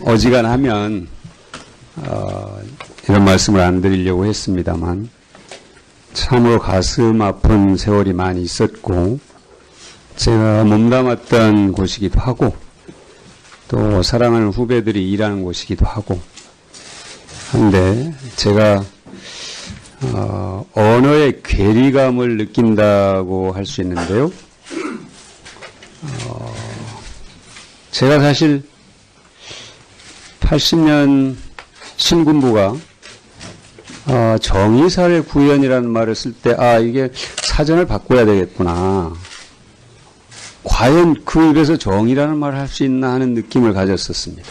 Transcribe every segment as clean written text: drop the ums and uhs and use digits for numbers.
어지간하면 이런 말씀을 안 드리려고 했습니다만 참으로 가슴 아픈 세월이 많이 있었고 제가 몸담았던 곳이기도 하고 또 사랑하는 후배들이 일하는 곳이기도 하고 한데 제가 언어의 괴리감을 느낀다고 할 수 있는데요. 제가 사실 80년 신군부가 정의사회 구현이라는 말을 쓸 때 이게 사전을 바꿔야 되겠구나. 과연 그 입에서 정의라는 말을 할 수 있나 하는 느낌을 가졌었습니다.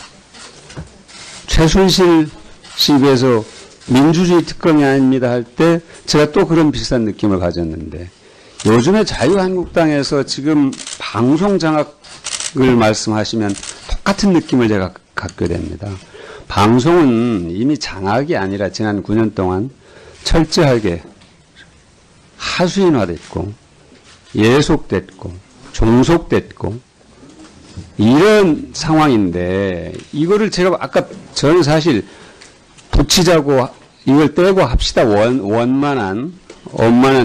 최순실 씨 입에서 민주주의 특검이 아닙니다 할 때 제가 또 그런 비슷한 느낌을 가졌는데 요즘에 자유한국당에서 지금 방송 장악을 말씀하시면 똑같은 느낌을 제가 갖게 됩니다. 방송은 이미 장악이 아니라 지난 9년 동안 철저하게 하수인화됐고 예속됐고 종속됐고 이런 상황인데 이거를 제가 아까 저는 사실 붙이자고 이걸 떼고 합시다 원만한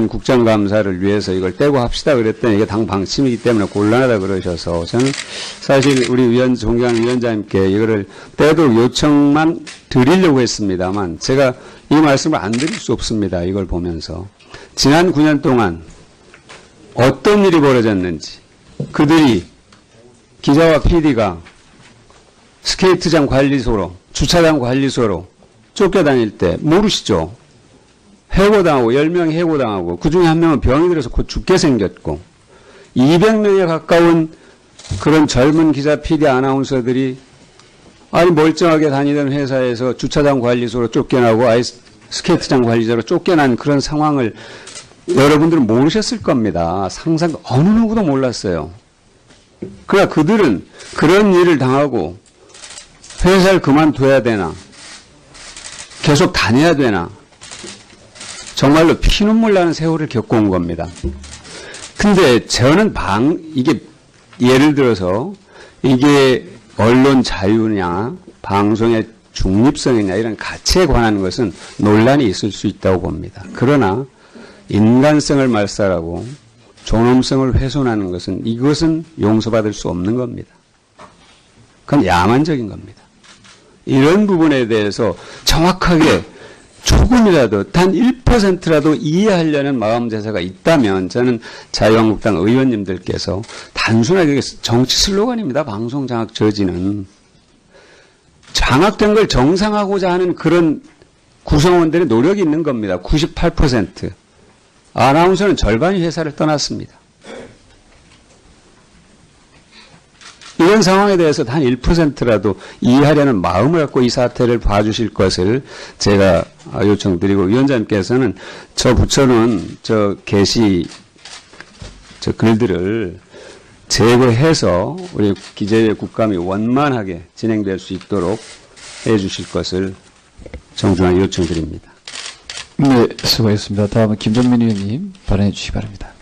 국정감사를 위해서 이걸 떼고 합시다 그랬더니 이게 당 방침이기 때문에 곤란하다 그러셔서 저는 사실 우리 존경하는 위원장님께 이거를 떼도록 요청만 드리려고 했습니다만 제가 이 말씀을 안 드릴 수 없습니다. 이걸 보면서 지난 9년 동안 어떤 일이 벌어졌는지 그들이 기자와 PD가 스케이트장 관리소로 주차장 관리소로 쫓겨다닐 때 모르시죠? 해고당하고 10명이 해고당하고 그중에 한 명은 병이 들어서 곧 죽게 생겼고 200명에 가까운 그런 젊은 기자, PD, 아나운서들이 멀쩡하게 다니던 회사에서 주차장 관리소로 쫓겨나고 스케이트장 관리소로 쫓겨난 그런 상황을 여러분들은 모르셨을 겁니다. 상상 어느 누구도 몰랐어요. 그러나 그들은 그런 일을 당하고 회사를 그만둬야 되나 계속 다녀야 되나 정말로 피눈물 나는 세월을 겪어온 겁니다. 근데 저는 이게 예를 들어서 이게 언론 자유냐 방송의 중립성이냐 이런 가치에 관한 것은 논란이 있을 수 있다고 봅니다. 그러나 인간성을 말살하고 존엄성을 훼손하는 것은 이것은 용서받을 수 없는 겁니다. 그건 야만적인 겁니다. 이런 부분에 대해서 정확하게 조금이라도 단 1%라도 이해하려는 마음 자세가 있다면 저는 자유한국당 의원님들께서 단순하게 정치 슬로건입니다. 방송 장악 저지는. 장악된 걸 정상화하고자 하는 그런 구성원들의 노력이 있는 겁니다. 98%. 아나운서는 절반이 회사를 떠났습니다. 이런 상황에 대해서 단 1%라도 이해하려는 마음을 갖고 이 사태를 봐주실 것을 제가 요청드리고 위원장님께서는 저 붙여놓은 글들을 제거해서 우리 기재회 국감이 원만하게 진행될 수 있도록 해 주실 것을 정중하게 요청드립니다. 네, 수고하셨습니다. 다음은 김정민 의원님 발언해 주시기 바랍니다.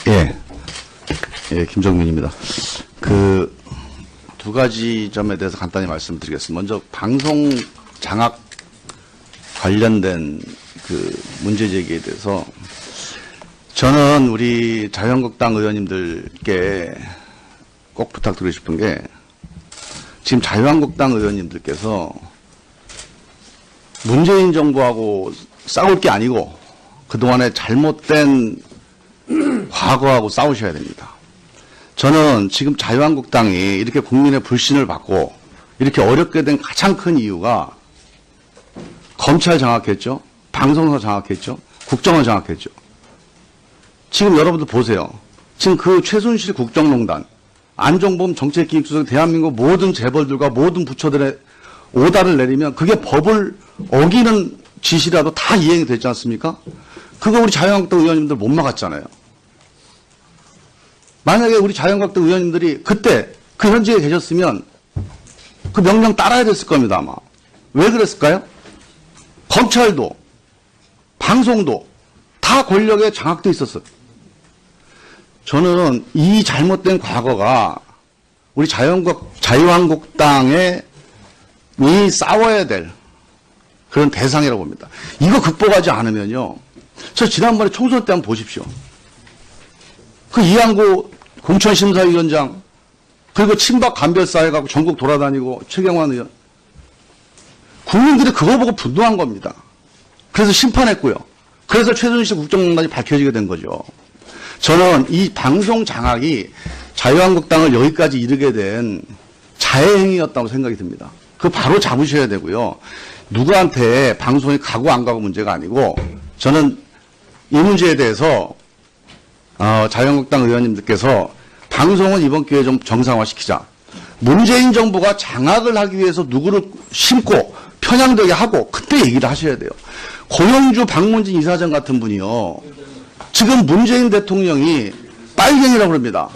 예, 김정민입니다. 두 가지 점에 대해서 간단히 말씀드리겠습니다. 먼저 방송 장악 관련된 문제 제기에 대해서 저는 우리 자유한국당 의원님들께 꼭 부탁드리고 싶은 게 지금 자유한국당 의원님들께서 문재인 정부하고 싸울 게 아니고 그동안에 잘못된 과거하고 싸우셔야 됩니다. 저는 지금 자유한국당이 이렇게 국민의 불신을 받고 이렇게 어렵게 된 가장 큰 이유가 검찰 장악했죠. 방송사 장악했죠. 국정원 장악했죠. 지금 여러분들 보세요. 지금 그 최순실 국정농단, 안종범 정책기획수석 대한민국 모든 재벌들과 모든 부처들의 오다를 내리면 그게 법을 어기는 지시라도 다 이행이 됐지 않습니까? 그거 우리 자유한국당 의원님들 못 막았잖아요. 만약에 우리 자유한국당 의원님들이 그때 그 현지에 계셨으면 그 명령 따라야 됐을 겁니다, 아마. 왜 그랬을까요? 검찰도, 방송도 다 권력에 장악돼 있었어요. 저는 이 잘못된 과거가 우리 자유한국당의 이 싸워야 될 그런 대상이라고 봅니다. 이거 극복하지 않으면요. 저 지난번에 총선 때 한번 보십시오. 그 이한구 공천심사위원장 그리고 친박 간별사 해갖고 전국 돌아다니고 최경환 의원. 국민들이 그거 보고 분노한 겁니다. 그래서 심판했고요. 그래서 최순실 국정농단이 밝혀지게 된 거죠. 저는 이 방송 장악이 자유한국당을 여기까지 이르게 된 자해행위였다고 생각이 듭니다. 그거 바로 잡으셔야 되고요. 누구한테 방송이 가고 안 가고 문제가 아니고 저는 이 문제에 대해서 자유한국당 의원님들께서 방송은 이번 기회에 좀 정상화시키자. 문재인 정부가 장악을 하기 위해서 누구를 심고 편향되게 하고 그때 얘기를 하셔야 돼요. 고영주 박문진 이사장 같은 분이요. 지금 문재인 대통령이 빨갱이라고 그럽니다.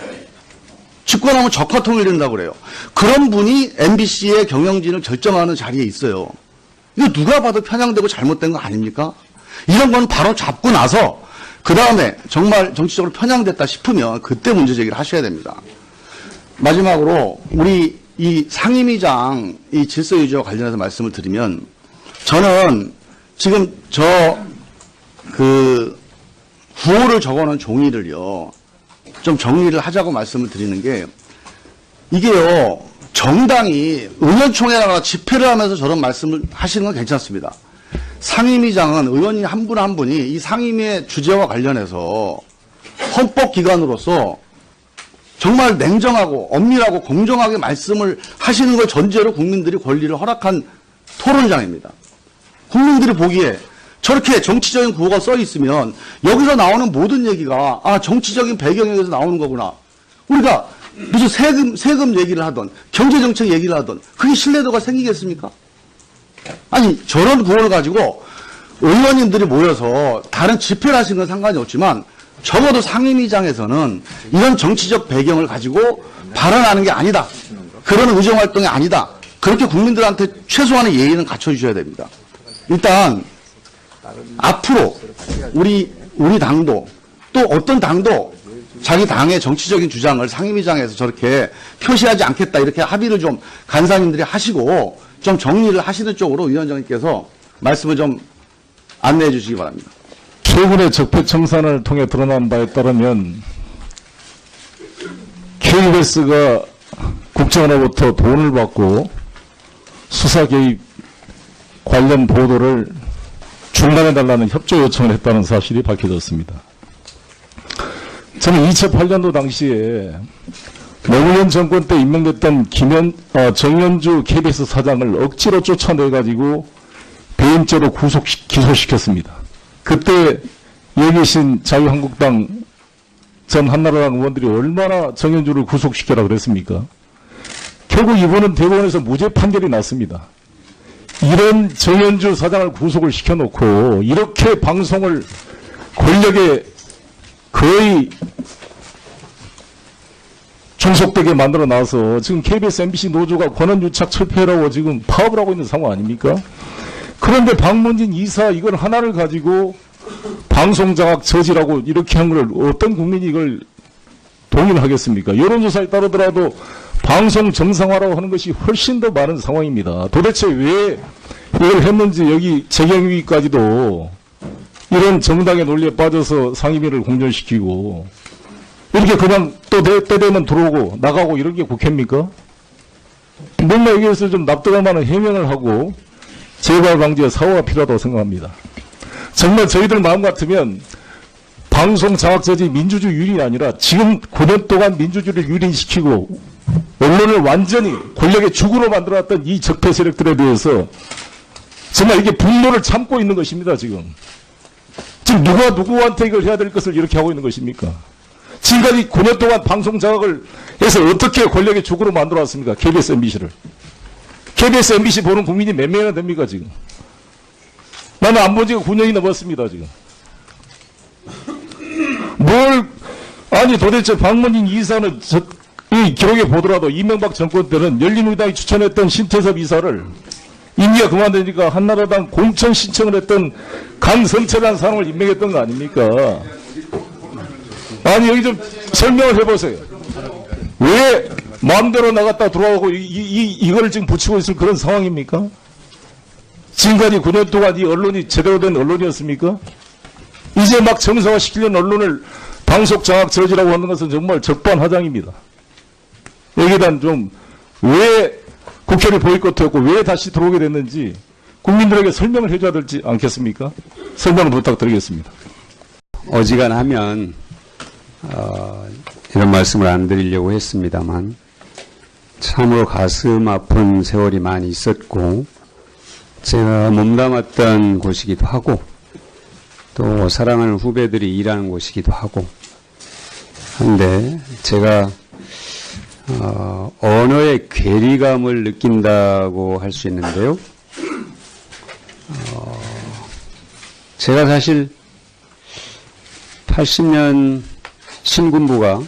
집권하면 적화통일 된다고 그래요. 그런 분이 MBC의 경영진을 결정하는 자리에 있어요. 이거 누가 봐도 편향되고 잘못된 거 아닙니까? 이런 건 바로 잡고 나서 그 다음에 정말 정치적으로 편향됐다 싶으면 그때 문제 제기를 하셔야 됩니다. 마지막으로 우리 이 상임위장 이 질서 유지와 관련해서 말씀을 드리면 저는 지금 구호를 적어놓은 종이를요 좀 정리를 하자고 말씀을 드리는 게 이게요 정당이 의원총회나 집회를 하면서 저런 말씀을 하시는 건 괜찮습니다. 상임위장은 의원이 한 분 한 분이 이 상임위의 주제와 관련해서 헌법기관으로서 정말 냉정하고 엄밀하고 공정하게 말씀을 하시는 걸 전제로 국민들이 권리를 허락한 토론장입니다. 국민들이 보기에 저렇게 정치적인 구호가 써 있으면 여기서 나오는 모든 얘기가 정치적인 배경에서 나오는 거구나. 우리가 무슨 세금 얘기를 하던 경제정책 얘기를 하던 그게 신뢰도가 생기겠습니까? 아니 저런 구호를 가지고 의원님들이 모여서 다른 집회를 하시는 건 상관이 없지만 적어도 상임위장에서는 이런 정치적 배경을 가지고 발언하는 게 아니다. 그런 의정활동이 아니다. 그렇게 국민들한테 최소한의 예의는 갖춰주셔야 됩니다. 일단 앞으로 우리 당도 또 어떤 당도 자기 당의 정치적인 주장을 상임위장에서 저렇게 표시하지 않겠다 이렇게 합의를 좀 간사님들이 하시고 좀 정리를 하시는 쪽으로 위원장님께서 말씀을 좀 안내해 주시기 바랍니다. 최근의 적폐청산을 통해 드러난 바에 따르면 KBS가 국정원으로부터 돈을 받고 수사 개입 관련 보도를 중단해달라는 협조 요청을 했다는 사실이 밝혀졌습니다. 저는 2008년도 당시에 노무현 정권 때 임명됐던 정연주 KBS 사장을 억지로 쫓아내가지고 배임죄로 기소시켰습니다. 그때 여기 계신 자유한국당 전 한나라당 의원들이 얼마나 정연주를 구속시켜라 그랬습니까? 결국 이번은 대법원에서 무죄 판결이 났습니다. 이런 정연주 사장을 구속을 시켜놓고 이렇게 방송을 권력에 거의 종속되게 만들어 놔서 지금 KBS, MBC 노조가 권한유착 철폐라고 지금 파업을 하고 있는 상황 아닙니까? 그런데 박문진 이사 이걸 하나를 가지고 방송장악 저지라고 이렇게 한 걸 어떤 국민이 이걸 동의를 하겠습니까? 여론조사에 따르더라도 방송 정상화라고 하는 것이 훨씬 더 많은 상황입니다. 도대체 왜 이걸 했는지 여기 재경위까지도 이런 정당의 논리에 빠져서 상임위를 공전시키고 이렇게 그냥 또 때 되면 들어오고 나가고 이런 게 국회입니까? 뭔가 여기에서 좀 납득할 만한 해명을 하고 재발 방지에 사고가 필요하다고 생각합니다. 정말 저희들 마음 같으면 방송 장악 저지 민주주의 유린이 아니라 지금 9년 동안 민주주의를 유린시키고 언론을 완전히 권력의 죽으로 만들어놨던 이 적폐 세력들에 대해서 정말 이게 분노를 참고 있는 것입니다. 지금 누가 누구한테 이걸 해야 될 것을 이렇게 하고 있는 것입니까? 지금까지 9년 동안 방송 장악을 해서 어떻게 권력의 죽으로 만들어왔습니까? KBS, MBC를. KBS, MBC 보는 국민이 몇 명이나 됩니까, 지금? 나는 안 본 지가 9년이 넘었습니다, 지금. 아니, 도대체 박문진 이사는 이 기록에 보더라도 이명박 정권 때는 열린우리당이 추천했던 신태섭 이사를 임기가 그만되니까 한나라당 공천 신청을 했던 강성철이라는 사람을 임명했던 거 아닙니까? 아니, 여기 좀 설명을 해보세요. 왜 마음대로 나갔다 들어오고 이걸 지금 붙이고 있을 그런 상황입니까? 지금까지 9년 동안 이 언론이 제대로 된 언론이었습니까? 이제 막 정상화시키려는 언론을 방송 장악 저지라고 하는 것은 정말 적반하장입니다. 여기에 대한 좀 왜 국회를 보이콧했고 왜 다시 들어오게 됐는지 국민들에게 설명을 해줘야 되지 않겠습니까? 설명 부탁드리겠습니다. 어지간하면 이런 말씀을 안 드리려고 했습니다만 참으로 가슴 아픈 세월이 많이 있었고 제가 몸담았던 곳이기도 하고 또 사랑하는 후배들이 일하는 곳이기도 하고 한데 제가 언어의 괴리감을 느낀다고 할 수 있는데요. 제가 사실 80년 신군부가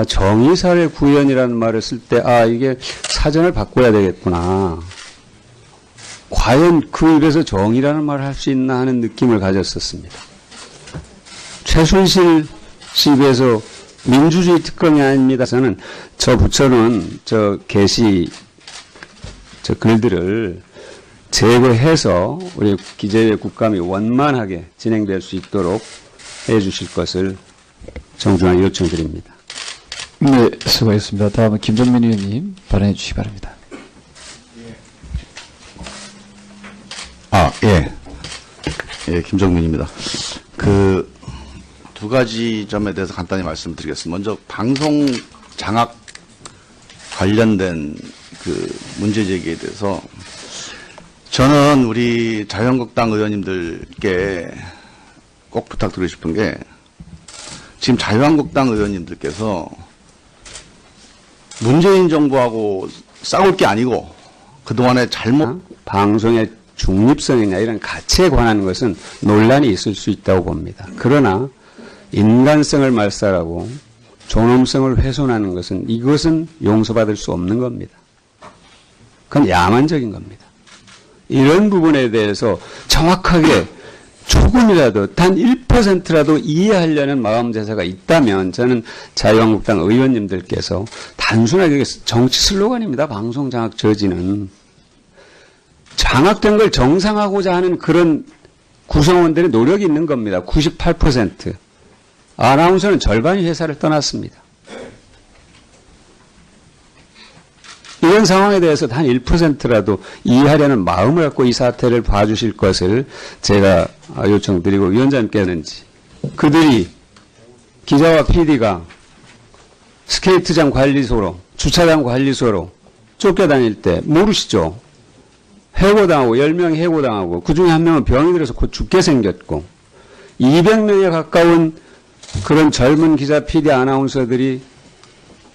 정의사회 구현이라는 말을 쓸 때 이게 사전을 바꿔야 되겠구나. 과연 그 입에서 정의라는 말을 할 수 있나 하는 느낌을 가졌었습니다. 최순실 씨 입에서 민주주의 특검이 아닙니다. 저는 저 부처는 저 게시 저 글들을 제거해서 우리 기재회 국감이 원만하게 진행될 수 있도록 해 주실 것을 정중하게 요청드립니다. 네, 수고하셨습니다. 다음은 김종민 의원님 발언해 주시기 바랍니다. 예, 김정민입니다. 그 두 가지 점에 대해서 간단히 말씀드리겠습니다. 먼저 방송 장악 관련된 그 문제 제기에 대해서 저는 우리 자유한국당 의원님들께 꼭 부탁드리고 싶은 게 지금 자유한국당 의원님들께서 문재인 정부하고 싸울 게 아니고 그동안에 잘못 방송의 중립성이나 이런 가치에 관한 것은 논란이 있을 수 있다고 봅니다. 그러나 인간성을 말살하고 존엄성을 훼손하는 것은 이것은 용서받을 수 없는 겁니다. 그건 야만적인 겁니다. 이런 부분에 대해서 정확하게 조금이라도 단 1%라도 이해하려는 마음 자세가 있다면 저는 자유한국당 의원님들께서 단순하게 정치 슬로건입니다. 방송 장악 저지는. 장악된 걸 정상화하고자 하는 그런 구성원들의 노력이 있는 겁니다. 98%. 아나운서는 절반이 회사를 떠났습니다. 이런 상황에 대해서 단 1%라도 이해하려는 마음을 갖고 이 사태를 봐주실 것을 제가 요청드리고 위원장님께는지 그들이 기자와 PD가 스케이트장 관리소로 주차장 관리소로 쫓겨다닐 때 모르시죠? 해고당하고 10명이 해고당하고 그중에 한 명은 병이 들어서 곧 죽게 생겼고 200명에 가까운 그런 젊은 기자, PD, 아나운서들이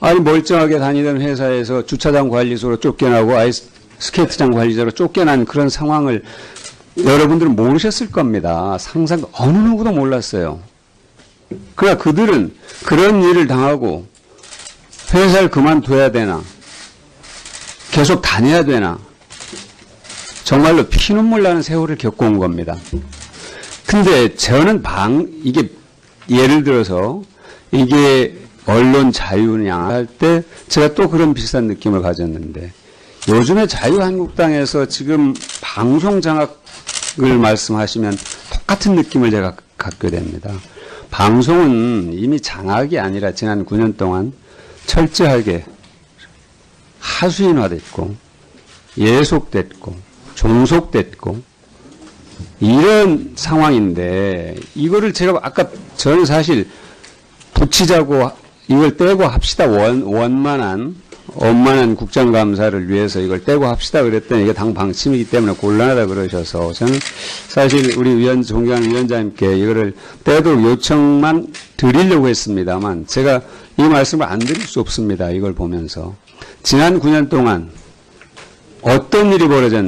멀쩡하게 다니던 회사에서 주차장 관리소로 쫓겨나고 스케이트장 관리자로 쫓겨난 그런 상황을 여러분들은 모르셨을 겁니다. 상상 어느 누구도 몰랐어요. 그러나 그들은 그런 일을 당하고 회사를 그만둬야 되나 계속 다녀야 되나 정말로 피눈물 나는 세월을 겪어온 겁니다. 근데 저는 이게 예를 들어서 이게 언론 자유냐 할 때 제가 또 그런 비슷한 느낌을 가졌는데 요즘에 자유한국당에서 지금 방송 장악을 말씀하시면 똑같은 느낌을 제가 갖게 됩니다. 방송은 이미 장악이 아니라 지난 9년 동안 철저하게 하수인화됐고 예속됐고 종속됐고 이런 상황인데 이거를 제가 아까 저는 사실 붙이자고 이걸 떼고 합시다 원만한 국정감사를 위해서 이걸 떼고 합시다 그랬더니 이게 당 방침이기 때문에 곤란하다 그러셔서 저는 사실 우리 존경하는 위원장님께 이거를 떼도록 요청만 드리려고 했습니다만 제가 이 말씀을 안 드릴 수 없습니다. 이걸 보면서 지난 9년 동안 어떤 일이 벌어졌는지